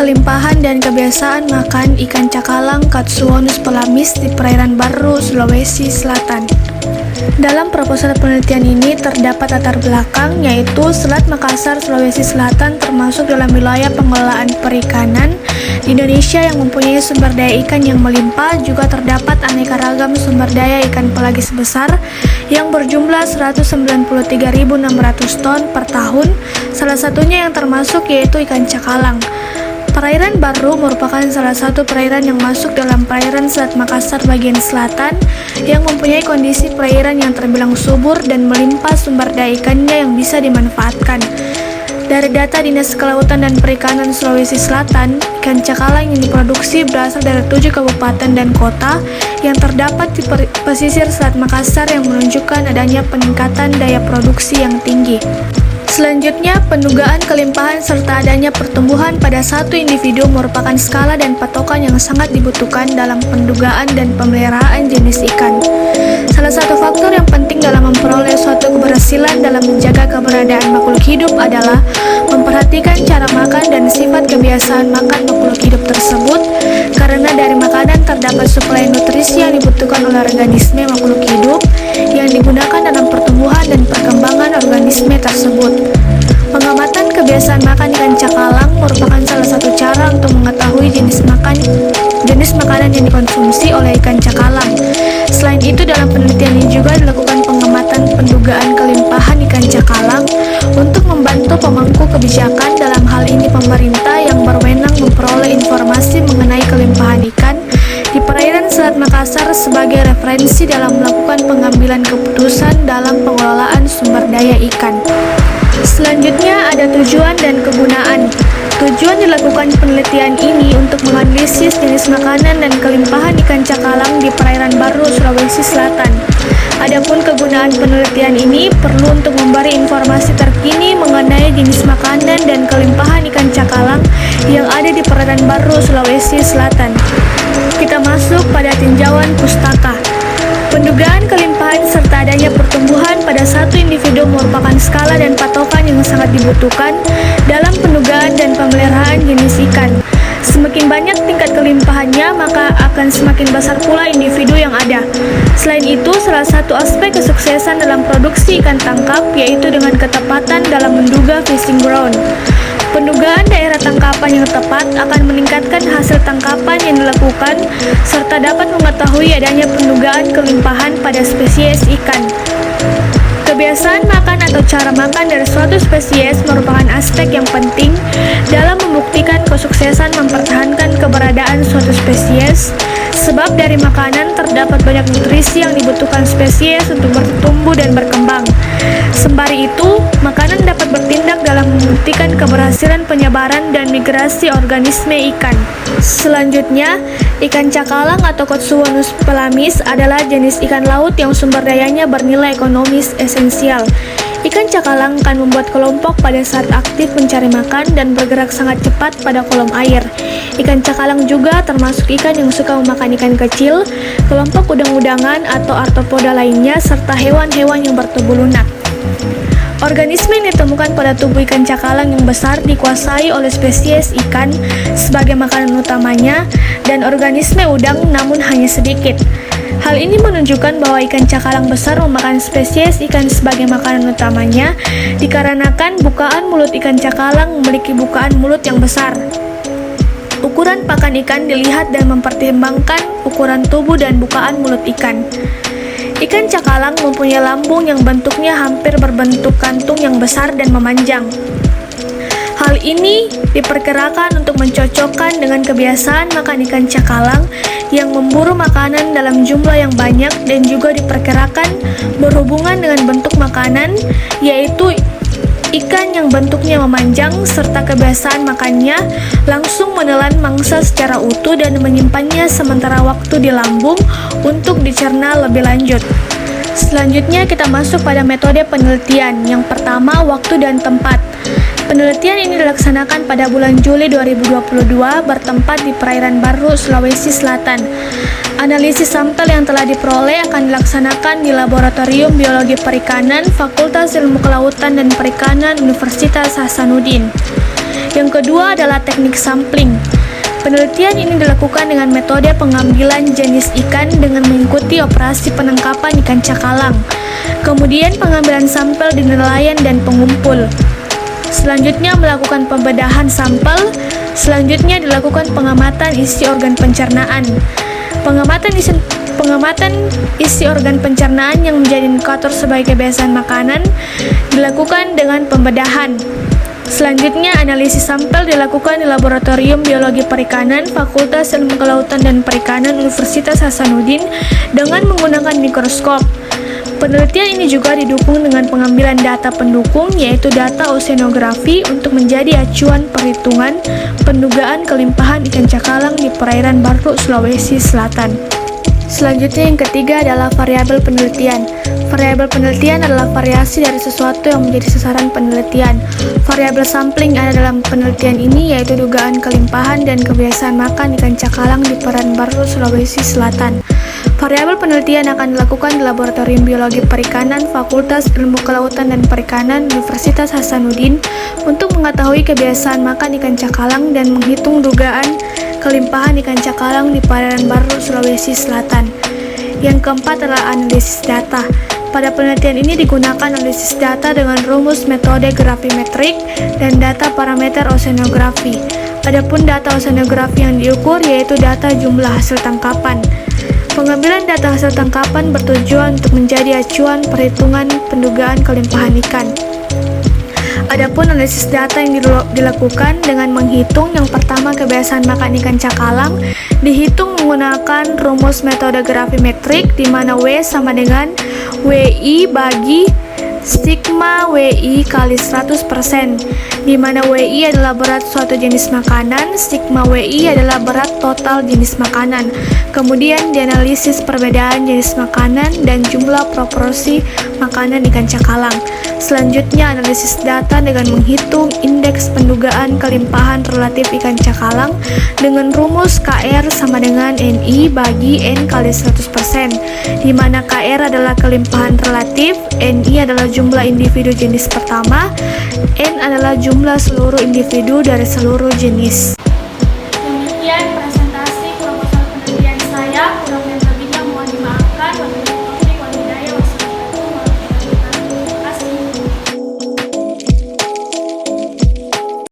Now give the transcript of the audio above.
kelimpahan dan kebiasaan makan ikan cakalang Katsuonus pelamis di perairan Barru, Sulawesi Selatan. Dalam proposal penelitian ini terdapat latar belakang, yaitu Selat Makassar, Sulawesi Selatan termasuk dalam wilayah pengelolaan perikanan di Indonesia yang mempunyai sumber daya ikan yang melimpah. Juga terdapat aneka ragam sumber daya ikan pelagis besar yang berjumlah 193.600 ton per tahun, salah satunya yang termasuk yaitu ikan cakalang. Perairan Barru merupakan salah satu perairan yang masuk dalam perairan Selat Makassar bagian selatan yang mempunyai kondisi perairan yang terbilang subur dan melimpah sumber daya ikannya yang bisa dimanfaatkan. Dari data Dinas Kelautan dan Perikanan Sulawesi Selatan, ikan cakalang yang diproduksi berasal dari 7 kabupaten dan kota yang terdapat di pesisir Selat Makassar yang menunjukkan adanya peningkatan daya produksi yang tinggi. Selanjutnya, pendugaan kelimpahan serta adanya pertumbuhan pada satu individu merupakan skala dan patokan yang sangat dibutuhkan dalam pendugaan dan pemeliharaan jenis ikan. Salah satu faktor yang penting dalam memperoleh suatu keberhasilan dalam menjaga keberadaan makhluk hidup adalah memperhatikan cara makan dan sifat kebiasaan makan makhluk hidup tersebut, karena dari makanan terdapat suplai nutrisi yang dibutuhkan oleh organisme makhluk hidup yang digunakan dalam pertumbuhan dan perkembangan organisme tersebut. Pengamatan kebiasaan makan ikan cakalang merupakan salah satu cara untuk mengetahui jenis makanan yang dikonsumsi oleh ikan cakalang. Selain itu, dalam penelitian ini juga dilakukan pengamatan pendugaan kelimpahan ikan cakalang untuk membantu pemangku kebijakan, dalam hal ini pemerintah, yang berwenang memperoleh informasi mengenai kelimpahan ikan di perairan Selat Makassar sebagai referensi dalam melakukan pengambilan keputusan dalam pengelolaan sumber daya ikan. Selanjutnya ada tujuan dan kegunaan. Tujuan dilakukan penelitian ini untuk menganalisis jenis makanan dan kelimpahan ikan cakalang di perairan Barru, Sulawesi Selatan. Adapun kegunaan penelitian ini perlu untuk memberi informasi terkini mengenai jenis makanan dan kelimpahan ikan cakalang yang ada di perairan Barru, Sulawesi Selatan. Kita masuk pada tinjauan pustaka. Pendugaan kelimpahan serta adanya pertumbuhan pada satu individu merupakan skala dan patokan yang sangat dibutuhkan dalam pendugaan dan pemeliharaan jenis ikan. Semakin banyak tingkat kelimpahannya, maka akan semakin besar pula individu yang ada. Selain itu, salah satu aspek kesuksesan dalam produksi ikan tangkap yaitu dengan ketepatan dalam menduga fishing ground. Pendugaan daerah tangkapan yang tepat akan meningkatkan hasil tangkapan yang dilakukan serta dapat mengetahui adanya pendugaan kelimpahan pada spesies ikan. Kebiasaan makan atau cara makan dari suatu spesies merupakan aspek yang penting dalam membuktikan kesuksesan mempertahankan keberadaan suatu spesies, sebab dari makanan terdapat banyak nutrisi yang dibutuhkan spesies untuk bertumbuh dan berkembang. Sembari itu, makanan dapat bertindak dalam membuktikan keberhasilan penyebaran dan migrasi organisme ikan. Selanjutnya, ikan cakalang atau Katsuonus pelamis adalah jenis ikan laut yang sumber dayanya bernilai ekonomis esensial. Ikan cakalang akan membuat kelompok pada saat aktif mencari makan dan bergerak sangat cepat pada kolom air. Ikan cakalang juga termasuk ikan yang suka memakan ikan kecil, kelompok udang-udangan atau arthropoda lainnya, serta hewan-hewan yang bertubuh lunak. Organisme yang ditemukan pada tubuh ikan cakalang yang besar dikuasai oleh spesies ikan sebagai makanan utamanya dan organisme udang namun hanya sedikit. Hal ini menunjukkan bahwa ikan cakalang besar memakan spesies ikan sebagai makanan utamanya dikarenakan bukaan mulut ikan cakalang memiliki bukaan mulut yang besar. Ukuran pakan ikan dilihat dan mempertimbangkan ukuran tubuh dan bukaan mulut ikan. Ikan cakalang mempunyai lambung yang bentuknya hampir berbentuk kantung yang besar dan memanjang. Hal ini diperkirakan untuk mencocokkan dengan kebiasaan makan ikan cakalang yang memburu makanan dalam jumlah yang banyak dan juga diperkirakan berhubungan dengan bentuk makanan, yaitu ikan yang bentuknya memanjang serta kebiasaan makannya langsung menelan mangsa secara utuh dan menyimpannya sementara waktu di lambung untuk dicerna lebih lanjut. Selanjutnya kita masuk pada metode penelitian. Yang pertama, waktu dan tempat. Penelitian ini dilaksanakan pada bulan Juli 2022 bertempat di perairan Barru, Sulawesi Selatan. Analisis sampel yang telah diperoleh akan dilaksanakan di Laboratorium Biologi Perikanan Fakultas Ilmu Kelautan dan Perikanan Universitas Hasanuddin. Yang kedua adalah teknik sampling. Penelitian ini dilakukan dengan metode pengambilan jenis ikan dengan mengikuti operasi penangkapan ikan cakalang. Kemudian pengambilan sampel di nelayan dan pengumpul. Selanjutnya melakukan pembedahan sampel. Selanjutnya dilakukan pengamatan isi organ pencernaan. Pengamatan isi organ pencernaan yang menjadi indikator sebagai kebiasaan makanan dilakukan dengan pembedahan. Selanjutnya, analisis sampel dilakukan di Laboratorium Biologi Perikanan, Fakultas Ilmu Kelautan dan Perikanan Universitas Hasanuddin dengan menggunakan mikroskop. Penelitian ini juga didukung dengan pengambilan data pendukung, yaitu data oseanografi untuk menjadi acuan perhitungan pendugaan kelimpahan ikan cakalang di perairan Barru, Sulawesi Selatan. Selanjutnya yang ketiga adalah variabel penelitian. Variabel penelitian adalah variasi dari sesuatu yang menjadi sasaran penelitian. Variabel sampling ada dalam penelitian ini yaitu dugaan kelimpahan dan kebiasaan makan ikan cakalang di perairan Barru, Sulawesi Selatan. Variabel penelitian akan dilakukan di Laboratorium Biologi Perikanan, Fakultas Ilmu Kelautan dan Perikanan Universitas Hasanuddin untuk mengetahui kebiasaan makan ikan cakalang dan menghitung dugaan kelimpahan ikan cakalang di perairan Barru, Sulawesi Selatan. Yang keempat adalah analisis data. Pada penelitian ini digunakan analisis data dengan rumus metode grafimetrik dan data parameter oseanografi. Adapun data oseanografi yang diukur yaitu data jumlah hasil tangkapan. Pengambilan data hasil tangkapan bertujuan untuk menjadi acuan perhitungan pendugaan kelimpahan ikan. Adapun analisis data yang dilakukan dengan menghitung yang pertama kebiasaan makan ikan cakalang dihitung menggunakan rumus metode grafimetrik di mana W sama dengan WI bagi sigma WI kali 100%, di mana WI adalah berat suatu jenis makanan, sigma WI adalah berat total jenis makanan. Kemudian dianalisis perbedaan jenis makanan dan jumlah proporsi makanan ikan cakalang. Selanjutnya analisis data dengan menghitung indeks pendugaan kelimpahan relatif ikan cakalang dengan rumus KR sama dengan NI bagi N kali 100%, di mana KR adalah kelimpahan relatif, NI adalah jumlah individu jenis pertama, N adalah jumlah seluruh individu dari seluruh jenis.